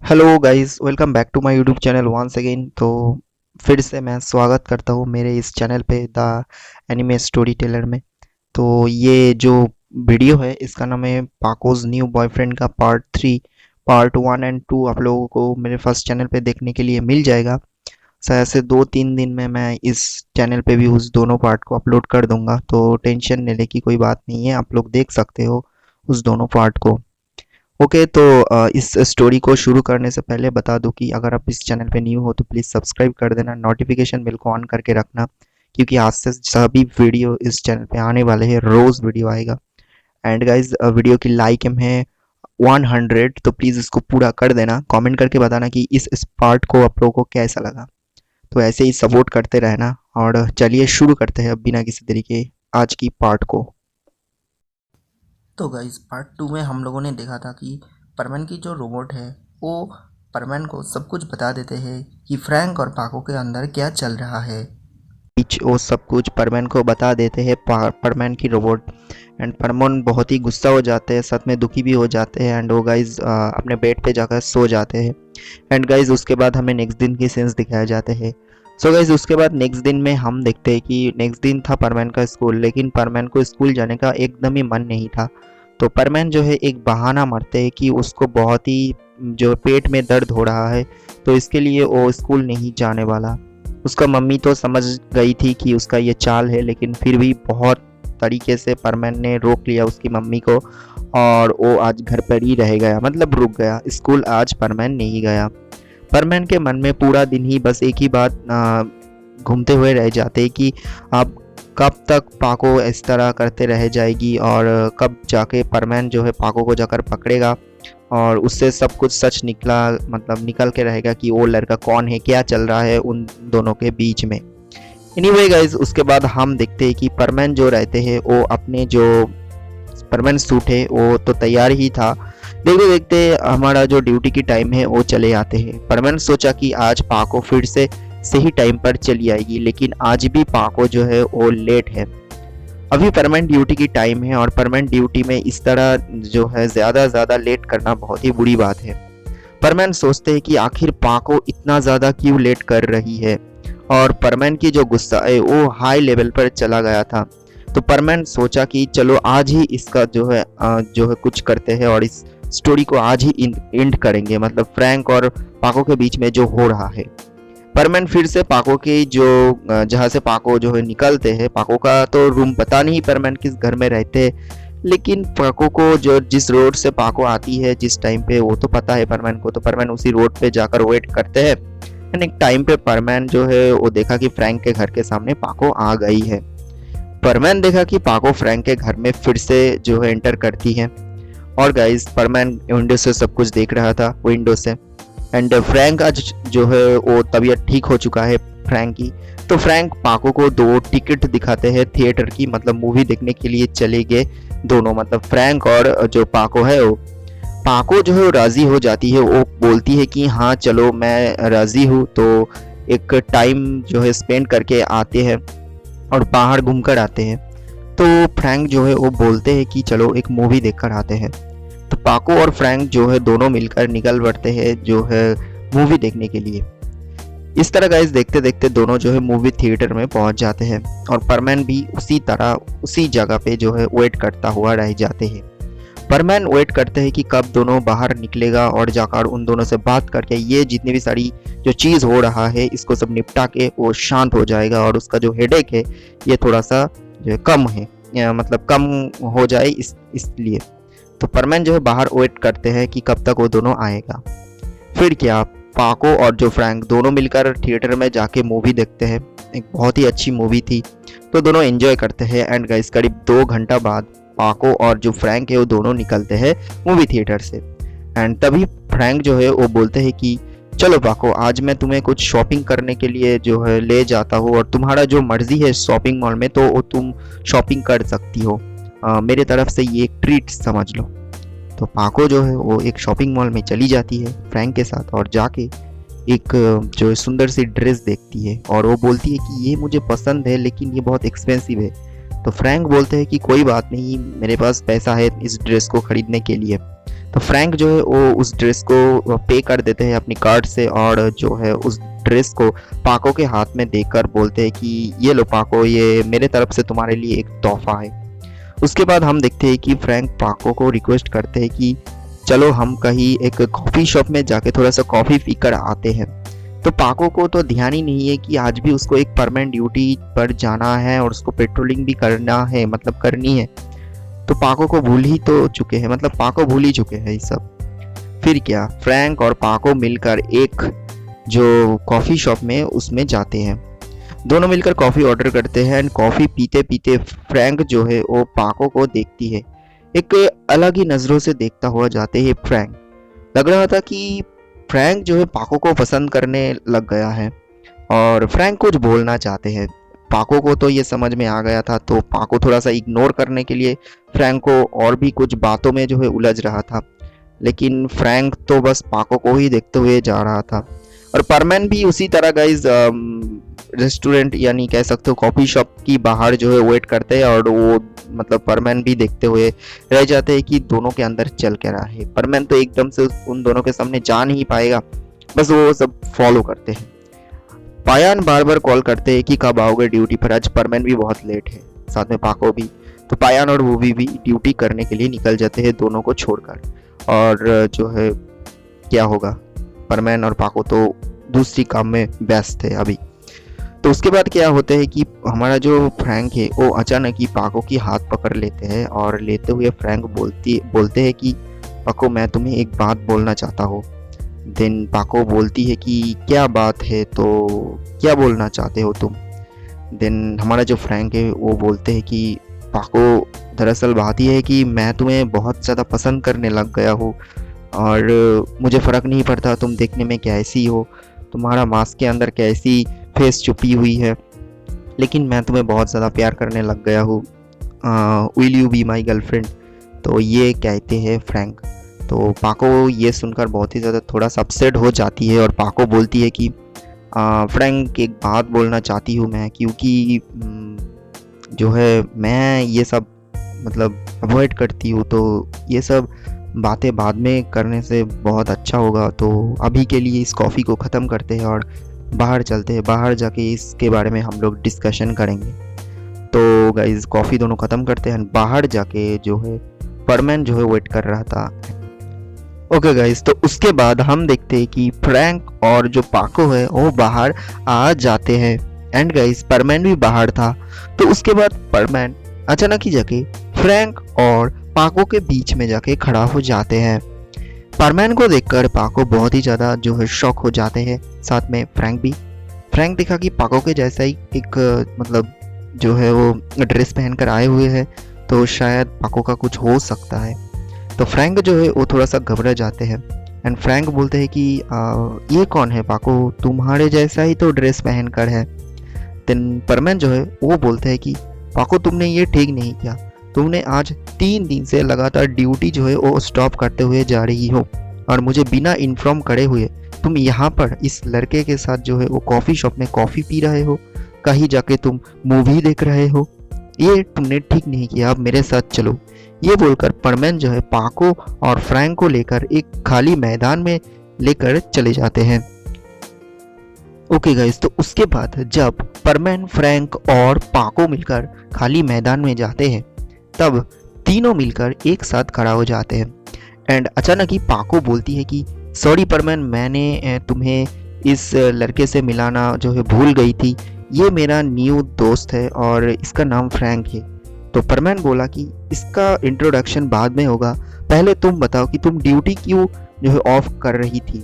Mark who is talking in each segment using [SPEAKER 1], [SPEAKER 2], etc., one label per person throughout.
[SPEAKER 1] Hello guys, welcome back to my YouTube channel once again. तो फिर से मैं स्वागत करता हूँ मेरे इस चैनल पे द एनिमे स्टोरी टेलर में। तो ये जो वीडियो है इसका नाम है पाकोज न्यू बॉयफ्रेंड का पार्ट 3। पार्ट 1 एंड 2 आप लोगों को मेरे फर्स्ट चैनल पे देखने के लिए मिल जाएगा। शायद से 2-3 दिन में मैं इस चैनल पे भी उस दोनों पार्ट को अपलोड कर दूंगा, तो टेंशन लेने की कोई बात नहीं है, आप लोग देख सकते हो उस दोनों पार्ट को। ओके, तो इस स्टोरी को शुरू करने से पहले बता दूं कि अगर आप इस चैनल पे न्यू हो तो प्लीज़ सब्सक्राइब कर देना, नोटिफिकेशन बेल को ऑन करके रखना, क्योंकि आज से सभी वीडियो इस चैनल पे आने वाले हैं, रोज़ वीडियो आएगा। एंड गाइज, वीडियो की लाइक एम है 100, तो प्लीज़ इसको पूरा कर देना। कमेंट करके बताना कि इस पार्ट को आप लोगों को कैसा लगा। तो ऐसे ही सपोर्ट करते रहना, और चलिए शुरू करते हैं अब बिना किसी तरीके आज की पार्ट को।
[SPEAKER 2] तो गाइस पार्ट 2 में हम लोगों ने देखा था कि परमैन की जो रोबोट है वो परमैन को सब कुछ बता देते हैं कि फ्रैंक और पाको के अंदर क्या चल रहा है।
[SPEAKER 1] बीच वो सब कुछ परमैन को बता देते हैं, परमैन की रोबोट। एंड परमोन बहुत ही गुस्सा हो जाते हैं, सच में दुखी भी हो जाते हैं, एंड वो गाइज अपने बेड पे जाकर सो जाते हैं। एंड गाइज उसके बाद हमें नेक्स्ट दिन की सीन्स दिखाए जाते हैं। सो गाइज उसके बाद नेक्स्ट दिन में हम देखते हैं कि नेक्स्ट दिन था परमैन का स्कूल, लेकिन परमैन को स्कूल जाने का एकदम ही मन नहीं था। तो परमैन जो है एक बहाना मारते हैं कि उसको बहुत ही जो पेट में दर्द हो रहा है, तो इसके लिए वो स्कूल नहीं जाने वाला। उसका मम्मी तो समझ गई थी कि उसका ये चाल है, लेकिन फिर भी बहुत तरीके से परमैन ने रोक लिया उसकी मम्मी को, और वो आज घर पर ही रह गया, मतलब रुक गया, स्कूल आज परमैन नहीं गया। परमैन के मन में पूरा दिन ही बस एक ही बात घूमते हुए रह जाते कि अब कब तक पाको इस तरह करते रह जाएगी, और कब जाके परमैन जो है पाको को जाकर पकड़ेगा और उससे सब कुछ सच निकला, मतलब निकल के रहेगा कि वो लड़का कौन है, क्या चल रहा है उन दोनों के बीच में। एनीवे गाइज, उसके बाद हम देखते हैं कि परमैन जो रहते हैं वो अपने जो परमैन सूट है वो तो तैयार ही था। देखते देखते हमारा जो ड्यूटी की टाइम है वो चले आते हैं। परमैन सोचा कि आज पाको फिर से सही टाइम पर चली आएगी, लेकिन आज भी पाको जो है वो लेट है। अभी परमानेंट ड्यूटी की टाइम है, और परमानेंट ड्यूटी में इस तरह जो है ज़्यादा लेट करना बहुत ही बुरी बात है। परमैन सोचते हैं कि आखिर पाको इतना ज़्यादा क्यों लेट कर रही है, और परमैन की जो गुस्सा है वो हाई लेवल पर चला गया था। तो परमैन सोचा कि चलो आज ही इसका जो है कुछ करते हैं, और इस स्टोरी को आज ही एंड करेंगे, मतलब फ्रैंक और पाको के बीच में जो हो रहा है। परमैन फिर से पाको के जो जहाँ से पाको जो है निकलते हैं, पाको का तो रूम पता नहीं परमैन किस घर में रहते हैं, लेकिन पाको को जो जिस रोड से पाको आती है जिस टाइम पे वो तो पता है परमैन को, तो परमैन उसी रोड पे जाकर वेट करते हैं। एंड एक टाइम पे परमैन जो है वो देखा कि फ्रैंक के घर के सामने पाको आ गई है। परमैन देखा कि पाको फ्रैंक के घर में फिर से जो है एंटर करती है, और गाइस परमैन विंडो से सब कुछ देख रहा था, विंडो से। एंड फ्रैंक आज जो है वो तबीयत ठीक हो चुका है फ्रैंक की। तो फ्रैंक पाको को 2 टिकट दिखाते हैं थिएटर की, मतलब मूवी देखने के लिए चले गए दोनों, मतलब फ्रैंक और जो पाको है वो। पाको जो है राज़ी हो जाती है, वो बोलती है कि हाँ चलो मैं राज़ी हूँ। तो एक टाइम जो है स्पेंड करके आते हैं और बाहर घूम कर आते हैं। तो फ्रैंक जो है वो बोलते हैं कि चलो एक मूवी देख कर आते हैं। तो पाको और फ्रैंक जो है दोनों मिलकर निकल पड़ते हैं जो है मूवी देखने के लिए। इस तरह गाइस देखते देखते दोनों जो है मूवी थिएटर में पहुंच जाते हैं, और परमैन भी उसी तरह उसी जगह पे जो है वेट करता हुआ रह जाते हैं। परमैन वेट करते हैं कि कब दोनों बाहर निकलेगा, और जाकर उन दोनों से बात करके ये जितनी भी सारी जो चीज़ हो रहा है इसको सब निपटा के वो शांत हो जाएगा, और उसका जो हेडेक है ये थोड़ा सा जो है कम है, मतलब कम हो जाए इसलिए। तो परमैन जो है बाहर वेट करते हैं कि कब तक वो दोनों आएगा। फिर क्या, पाको और जो फ्रैंक दोनों मिलकर थिएटर में जाके मूवी देखते हैं। एक बहुत ही अच्छी मूवी थी, तो दोनों एंजॉय करते हैं। एंड गाइस करीब 2 घंटा बाद पाको और जो फ्रैंक है वो दोनों निकलते हैं मूवी थिएटर से। एंड तभी फ्रैंक जो है वो बोलते हैं कि चलो पाको, आज मैं तुम्हें कुछ शॉपिंग करने के लिए जो है ले जाता हूँ, और तुम्हारा जो मर्जी है शॉपिंग मॉल में तो वो तुम शॉपिंग कर सकती हो, मेरे तरफ से ये एक ट्रीट समझ लो। तो पाको जो है वो एक शॉपिंग मॉल में चली जाती है फ्रैंक के साथ, और जाके एक जो है सुंदर सी ड्रेस देखती है, और वो बोलती है कि ये मुझे पसंद है लेकिन ये बहुत एक्सपेंसिव है। तो फ्रैंक बोलते हैं कि कोई बात नहीं, मेरे पास पैसा है इस ड्रेस को खरीदने के लिए। तो तो फ्रैंक जो है वो उस ड्रेस को पे कर देते हैं अपनी कार्ड से, और जो है उस ड्रेस को पाको के हाथ में देकर बोलते हैं कि ये लो पाको, ये मेरे तरफ से तुम्हारे लिए एक तोहफा है। उसके बाद हम देखते हैं कि फ्रैंक पाको को रिक्वेस्ट करते हैं कि चलो हम कहीं एक कॉफ़ी शॉप में जाके थोड़ा सा कॉफ़ी पीकर आते हैं। तो पाको को तो ध्यान ही नहीं है कि आज भी उसको एक परमानेंट ड्यूटी पर जाना है और उसको पेट्रोलिंग भी करना है, मतलब करनी है। तो पाको को भूल ही तो चुके हैं, मतलब पाको भूल ही चुके हैं ये सब। फिर क्या, फ्रैंक और पाको मिलकर एक जो कॉफ़ी शॉप में उसमें जाते हैं। दोनों मिलकर कॉफ़ी ऑर्डर करते हैं एंड कॉफ़ी पीते पीते फ्रैंक जो है वो पाको को देखती है, एक अलग ही नज़रों से देखता हुआ जाते हैं। फ्रैंक लग रहा था कि फ्रैंक जो है पाको को पसंद करने लग गया है और फ्रैंक कुछ बोलना चाहते हैं। पाको को तो ये समझ में आ गया था, तो पाको थोड़ा सा इग्नोर करने के लिए फ्रैंक को और भी कुछ बातों में जो है उलझ रहा था, लेकिन फ्रैंक तो बस पाको को ही देखते हुए जा रहा था। और परमैन भी उसी तरह गाइज रेस्टोरेंट यानी कह सकते हो कॉफ़ी शॉप की बाहर जो है वेट करते हैं, और वो मतलब परमैन भी देखते हुए रह जाते हैं कि दोनों के अंदर चल क्या रहा है। परमैन तो एकदम से उन दोनों के सामने जा नहीं पाएगा, बस वो सब फॉलो करते हैं। पायान बार बार कॉल करते हैं कि कब आओगे ड्यूटी पर, आज परमैन भी बहुत लेट है, साथ में पाको भी। तो पायान और वो भी ड्यूटी करने के लिए निकल जाते हैं दोनों को छोड़कर। और जो है क्या होगा, परमैन और पाको तो दूसरी काम में व्यस्त थे अभी। तो उसके बाद क्या होता है कि हमारा जो फ्रैंक है वो अचानक ही पाको की हाथ पकड़ लेते हैं, और लेते हुए फ्रैंक बोलते हैं कि पाको मैं तुम्हें एक बात बोलना चाहता हूँ। देन पाको बोलती है कि क्या बात है, तो क्या बोलना चाहते हो तुम। देन हमारा जो फ्रैंक है वो बोलते हैं कि पाको दरअसल बात यह है कि मैं तुम्हें बहुत ज़्यादा पसंद करने लग गया हूँ, और मुझे फ़र्क नहीं पड़ता तुम देखने में कैसी हो, तुम्हारा मास्क के अंदर कैसी फेस छुपी हुई है, लेकिन मैं तुम्हें बहुत ज़्यादा प्यार करने लग गया हूँ। Will you be my girlfriend. तो ये कहते हैं फ्रैंक। तो पाको ये सुनकर बहुत ही ज़्यादा थोड़ा सा अपसेट हो जाती है, और पाको बोलती है कि फ्रैंक एक बात बोलना चाहती हूँ मैं, क्योंकि जो है मैं ये सब मतलब अवॉइड करती हूँ, तो ये सब बातें बाद में करने से बहुत अच्छा होगा। तो अभी के लिए इस कॉफ़ी को ख़त्म करते हैं और बाहर चलते हैं, बाहर जाके इसके बारे में हम लोग डिस्कशन करेंगे। तो गाइज कॉफ़ी दोनों ख़त्म करते हैं, बाहर जाके जो है परमैन जो है वेट कर रहा था। ओके गाइज, तो उसके बाद हम देखते हैं कि फ्रैंक और जो पाको है वो बाहर आ जाते हैं, एंड गाइज परमैन भी बाहर था। तो उसके बाद परमैन अचानक ही जाके फ्रैंक और पाको के बीच में जाके खड़ा हो जाते हैं। परमैन को देखकर पाको बहुत ही ज़्यादा जो है शॉक हो जाते हैं, साथ में फ्रैंक भी। फ्रैंक देखा कि पाको के जैसा ही एक मतलब जो है वो ड्रेस पहनकर आए हुए हैं, तो शायद पाको का कुछ हो सकता है। तो फ्रैंक जो है वो थोड़ा सा घबरा जाते हैं, एंड फ्रैंक बोलते हैं कि ये कौन है पाको, तुम्हारे जैसा ही तो ड्रेस पहनकर है। देन परमैन जो है वो बोलते हैं कि पाको तुमने ये ठीक नहीं किया, तुमने आज 3 दिन से लगातार ड्यूटी जो है वो स्टॉप करते हुए जा रही हो, और मुझे बिना इन्फॉर्म करे हुए तुम यहाँ पर इस लड़के के साथ जो है वो कॉफ़ी शॉप में कॉफ़ी पी रहे हो, कहीं जाके तुम मूवी देख रहे हो, ये तुमने ठीक नहीं किया, अब मेरे साथ चलो। ये बोलकर परमैन जो है पाको और फ्रैंक को लेकर एक खाली मैदान में लेकर चले जाते हैं। ओके गाइस, तो उसके बाद जब परमैन, फ्रैंक और पाको मिलकर खाली मैदान में जाते हैं, तब तीनों मिलकर एक साथ खड़ा हो जाते हैं, एंड अचानक ही पाको बोलती है कि सॉरी परमैन, मैंने तुम्हें इस लड़के से मिलाना जो है भूल गई थी, ये मेरा न्यू दोस्त है और इसका नाम फ्रैंक है। तो परमैन बोला कि इसका इंट्रोडक्शन बाद में होगा, पहले तुम बताओ कि तुम ड्यूटी क्यों जो है ऑफ कर रही थी।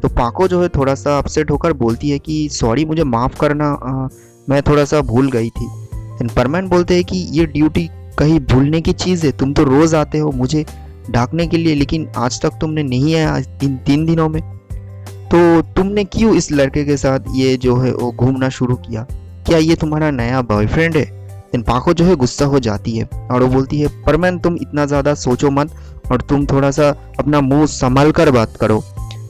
[SPEAKER 1] तो पाको जो है थोड़ा सा अपसेट होकर बोलती है कि सॉरी मुझे माफ़ करना, मैं थोड़ा सा भूल गई थी। लेकिन परमैन बोलते हैं कि ये ड्यूटी कहीं भूलने की चीज़ है, तुम तो रोज़ आते हो मुझे ढाकने के लिए, लेकिन आज तक तुमने नहीं आया इन 3 दिनों में, तो तुमने क्यों इस लड़के के साथ ये जो है वो घूमना शुरू किया, क्या ये तुम्हारा नया बॉयफ्रेंड है। देन पाको जो है गुस्सा हो जाती है और वो बोलती है परमैन तुम इतना ज़्यादा सोचो मत, और तुम थोड़ा सा अपना मुंह संभाल कर बात करो।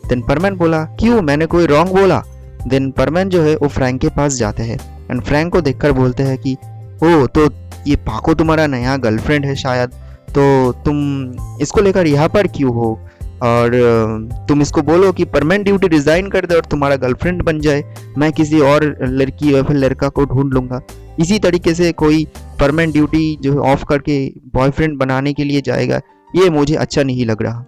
[SPEAKER 1] देन परमैन बोला क्यों, मैंने कोई रॉन्ग बोला। देन परमैन जो है वो फ्रैंक के पास जाते हैं, एंड फ्रैंक को देखकर बोलते हैं कि ओ तो ये पाको तुम्हारा नया गर्लफ्रेंड है शायद, तो तुम इसको लेकर यहाँ पर क्यों हो, और तुम इसको बोलो कि परमानेंट ड्यूटी रिजाइन कर दे और तुम्हारा गर्लफ्रेंड बन जाए, मैं किसी और लड़की या फिर लड़का को ढूंढ लूँगा। इसी तरीके से कोई परमानेंट ड्यूटी जो है ऑफ करके बॉयफ्रेंड बनाने के लिए जाएगा, ये मुझे अच्छा नहीं लग रहा।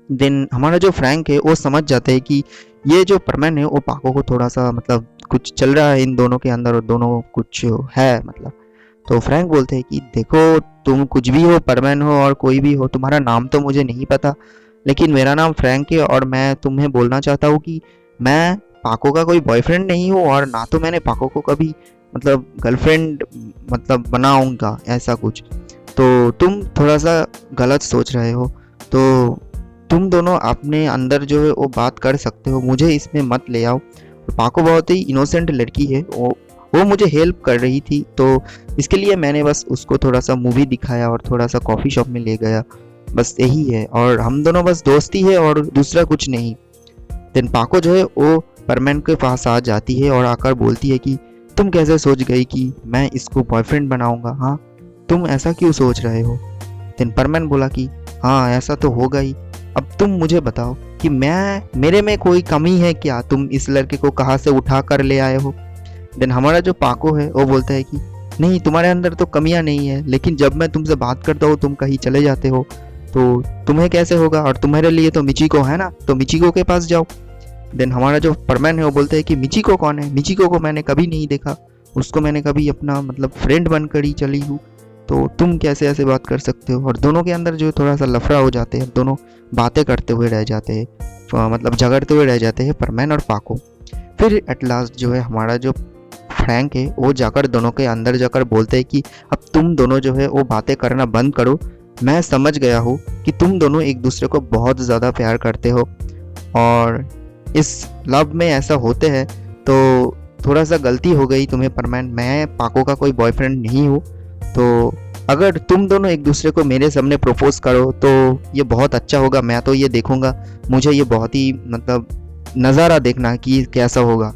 [SPEAKER 1] देन हमारा जो फ्रैंक है वो समझ जाता है कि ये जो परमैन है वो पाको को थोड़ा सा मतलब कुछ चल रहा है इन दोनों के अंदर, और दोनों कुछ है मतलब। तो फ्रैंक बोलते हैं कि देखो तुम कुछ भी हो, परमैन हो और कोई भी हो, तुम्हारा नाम तो मुझे नहीं पता, लेकिन मेरा नाम फ्रैंक है और मैं तुम्हें बोलना चाहता हूँ कि मैं पाको का कोई बॉयफ्रेंड नहीं हूँ, और ना तो मैंने पाको को कभी मतलब गर्लफ्रेंड मतलब बनाऊंगा ऐसा कुछ। तो तुम थोड़ा सा गलत सोच रहे हो, तो तुम दोनों अपने अंदर जो है वो बात कर सकते हो, मुझे इसमें मत ले आओ। पाको बहुत ही इनोसेंट लड़की है, वो मुझे हेल्प कर रही थी, तो इसके लिए मैंने बस उसको थोड़ा सा मूवी दिखाया और थोड़ा सा कॉफ़ी शॉप में ले गया, बस यही है, और हम दोनों बस दोस्ती है और दूसरा कुछ नहीं। देन पाको जो है वो परमैन के पास आ जाती है और आकर बोलती है कि तुम कैसे सोच गई कि मैं इसको बॉयफ्रेंड बनाऊंगा, हाँ तुम ऐसा क्यों सोच रहे हो। देन परमैन बोला कि हाँ ऐसा तो होगा ही, अब तुम मुझे बताओ कि मेरे में कोई कमी है क्या, तुम इस लड़के को कहाँ से उठा कर ले आए हो। देन हमारा जो पाको है वो बोलता है कि नहीं तुम्हारे अंदर तो कमियां नहीं है, लेकिन जब मैं तुमसे बात करता हूँ तुम कहीं चले जाते हो, तो तुम्हें कैसे होगा, और तुम्हारे लिए तो मिचिको है ना, तो मिचिको के पास जाओ। देन हमारा जो परमैन है वो बोलते हैं कि मिचिको कौन है, मिचिको को मैंने कभी नहीं देखा, उसको मैंने कभी अपना मतलब फ्रेंड बनकर ही चली हूँ, तो तुम कैसे ऐसे बात कर सकते हो। और दोनों के अंदर जो थोड़ा सा लफड़ा हो जाते हैं, दोनों बातें करते हुए रह जाते हैं, मतलब झगड़ते हुए रह जाते हैं परमैन और पाको। फिर एट लास्ट जो है हमारा जो फ्रैंक है वो जाकर दोनों के अंदर जाकर बोलते हैं कि अब तुम दोनों जो है वो बातें करना बंद करो, मैं समझ गया हूँ कि तुम दोनों एक दूसरे को बहुत ज़्यादा प्यार करते हो, और इस लव में ऐसा होते हैं, तो थोड़ा सा गलती हो गई तुम्हें परमैन, मैं पाको का कोई बॉयफ्रेंड नहीं हूँ, तो अगर तुम दोनों एक दूसरे को मेरे सामने प्रपोज करो तो ये बहुत अच्छा होगा, मैं तो ये देखूंगा, मुझे ये बहुत ही मतलब नज़ारा देखना कि कैसा होगा।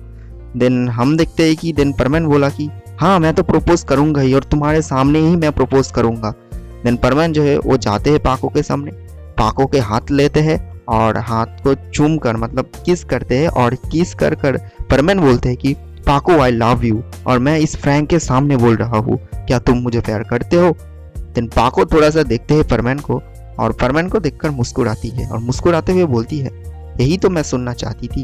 [SPEAKER 1] देन हम देखते हैं कि देन परमैन बोला कि हाँ मैं तो प्रपोज करूंगा ही, और तुम्हारे सामने ही मैं प्रपोज करूंगा। देन परमैन जो है वो जाते हैं पाको के सामने, पाको के हाथ लेते हैं और हाथ को चूम कर मतलब किस करते हैं, और किस कर कर परमैन बोलते हैं कि पाको आई लव यू, और मैं इस फ्रैंक के सामने बोल रहा हूँ, क्या तुम मुझे प्यार करते हो। देन पाको थोड़ा सा देखते हैं परमैन को, और परमैन को देखकर मुस्कुराती है, और मुस्कुराते हुए बोलती है यही तो मैं सुनना चाहती थी,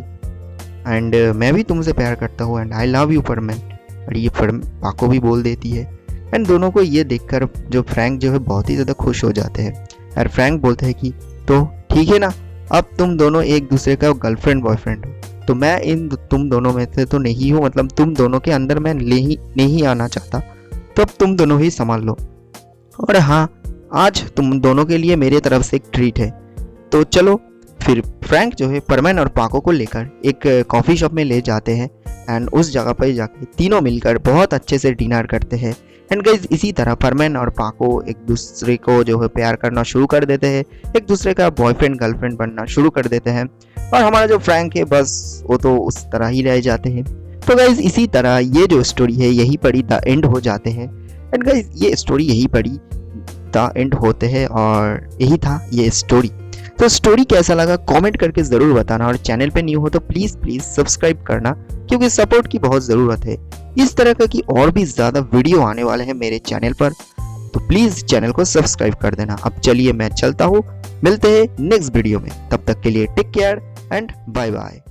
[SPEAKER 1] एंड मैं भी तुमसे प्यार करता हूँ, एंड आई लव यू परमैन। और ये पाको भी बोल देती है, एंड दोनों को ये देखकर जो फ्रैंक जो है बहुत ही ज़्यादा खुश हो जाते हैं, और फ्रैंक बोलते हैं कि तो ठीक है ना, अब तुम दोनों एक दूसरे का गर्लफ्रेंड बॉयफ्रेंड हो, तो मैं इन तुम दोनों में से तो नहीं हूँ, मतलब तुम दोनों के अंदर मैं नहीं आना चाहता, तो अब तुम दोनों ही संभाल लो, और हाँ आज तुम दोनों के लिए मेरे तरफ से एक ट्रीट है, तो चलो। फिर फ्रैंक जो है परमैन और पाको को लेकर एक कॉफ़ी शॉप में ले जाते हैं, एंड उस जगह पर जाके तीनों मिलकर बहुत अच्छे से डिनर करते हैं। एंड गाइस इसी तरह परमैन और पाको एक दूसरे को जो है प्यार करना शुरू कर देते हैं, एक दूसरे का बॉयफ्रेंड गर्लफ्रेंड बनना शुरू कर देते हैं, और हमारा जो फ्रैंक है बस वो तो उस तरह ही रह जाते हैं। तो गाइस इसी तरह ये जो स्टोरी है यही पड़ी द एंड हो जाते हैं। एंड गाइस ये स्टोरी यही पड़ी द एंड होते हैं, और यही था ये स्टोरी। तो स्टोरी कैसा लगा कमेंट करके ज़रूर बताना, और चैनल पे न्यू हो तो प्लीज़ सब्सक्राइब करना, क्योंकि सपोर्ट की बहुत ज़रूरत है। इस तरह का कि और भी ज़्यादा वीडियो आने वाले हैं मेरे चैनल पर, तो प्लीज़ चैनल को सब्सक्राइब कर देना। अब चलिए मैं चलता हूँ, मिलते हैं नेक्स्ट वीडियो में, तब तक के लिए take care and bye bye.